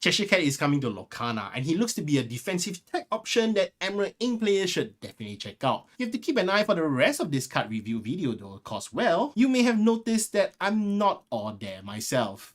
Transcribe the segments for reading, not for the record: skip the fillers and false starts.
Cheshire Cat is coming to Lorcana, and he looks to be a defensive tech option that Emerald Ink players should definitely check out. You have to keep an eye for the rest of this card review video though, cause well, you may have noticed that I'm not all there myself.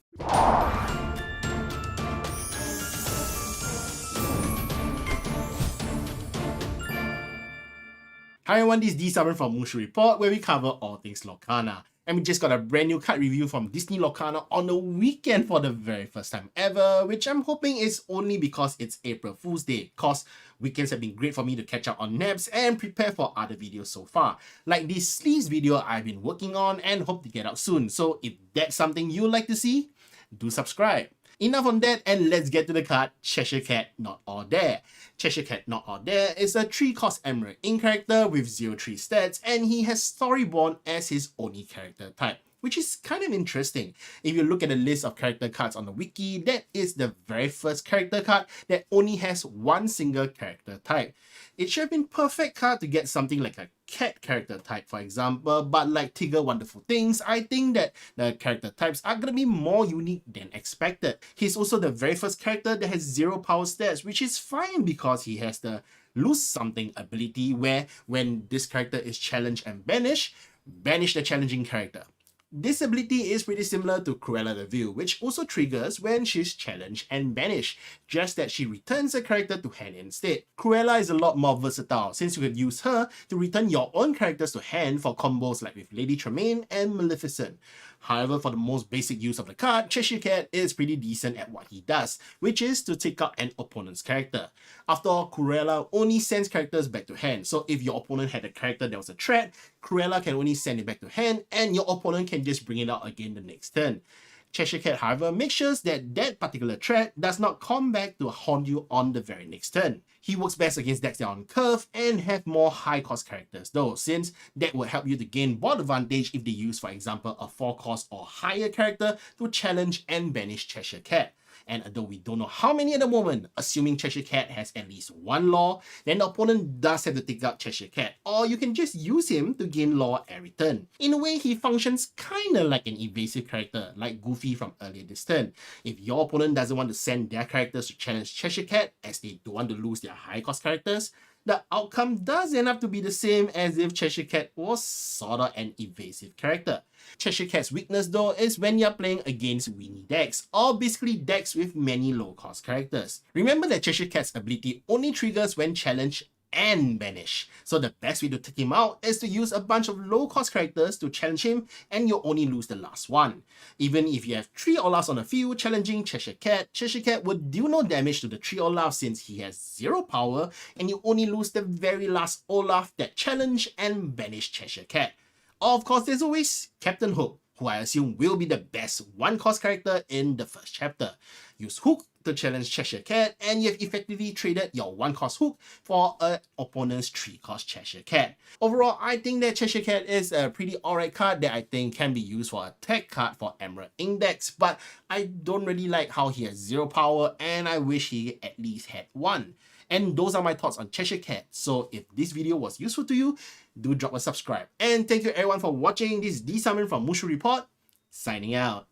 Hi everyone, this is D7 from Mushu Report, where we cover all things Lorcana. And we just got a brand new card review from Disney Lorcana on the weekend for the very first time ever, which I'm hoping is only because it's April Fool's Day, cause weekends have been great for me to catch up on naps and prepare for other videos so far, like this sleeves video I've been working on and hope to get out soon. So if that's something you'd like to see, do subscribe. Enough on that, and let's get to the card Cheshire Cat Not All There. Cheshire Cat Not All There is a 3-cost Emerald Ink character with 0-3 stats, and he has Storyborn as his only character type, which is kind of interesting. If you look at the list of character cards on the wiki, that is the very first character card that only has one single character type. It should have been perfect card to get something like a cat character type, for example, but like Tigger Wonderful Things, I think that the character types are gonna be more unique than expected. He's also the very first character that has 0 power stats, which is fine because he has the lose something ability where when this character is challenged and banished, banish the challenging character. This ability is pretty similar to Cruella the View, which also triggers when she's challenged and banished, just that she returns a character to hand instead. Cruella is a lot more versatile since you could use her to return your own characters to hand for combos like with Lady Tremaine and Maleficent. However, for the most basic use of the card, Cheshire Cat is pretty decent at what he does, which is to take out an opponent's character. After all, Cruella only sends characters back to hand, so if your opponent had a character that was a threat, Cruella can only send it back to hand and your opponent can just bring it out again the next turn. Cheshire Cat, however, makes sure that that particular threat does not come back to haunt you on the very next turn. He works best against decks that are on curve and have more high cost characters though, since that will help you to gain board advantage if they use, for example, a 4 cost or higher character to challenge and banish Cheshire Cat. And although we don't know how many at the moment, assuming Cheshire Cat has at least 1 law, then the opponent does have to take out Cheshire Cat, or you can just use him to gain law every turn. In a way, he functions kinda like an evasive character, like Goofy from earlier this turn. If your opponent doesn't want to send their characters to challenge Cheshire Cat, as they don't want to lose their high cost characters, the outcome does end up to be the same as if Cheshire Cat was sorta an evasive character. Cheshire Cat's weakness though is when you're playing against weenie decks, or basically decks with many low cost characters. Remember that Cheshire Cat's ability only triggers when challenged and banish. So the best way to take him out is to use a bunch of low cost characters to challenge him and you'll only lose the last one. Even if you have 3 Olafs on the field challenging Cheshire Cat would do no damage to the 3 Olafs since he has 0 power and you only lose the very last Olaf that challenge and banish Cheshire Cat. Of course, there's always Captain Hook, who I assume will be the best 1-cost character in the first chapter. Use Hook to challenge Cheshire Cat, and you've effectively traded your 1-cost Hook for an opponent's 3-cost Cheshire Cat. Overall, I think that Cheshire Cat is a pretty alright card that I think can be used for a tech card for Emerald Ink decks, but I don't really like how he has 0 power and I wish he at least had 1. And those are my thoughts on Cheshire Cat. So if this video was useful to you, do drop a subscribe. And thank you everyone for watching. This is D. Simon from Mushu Report, signing out.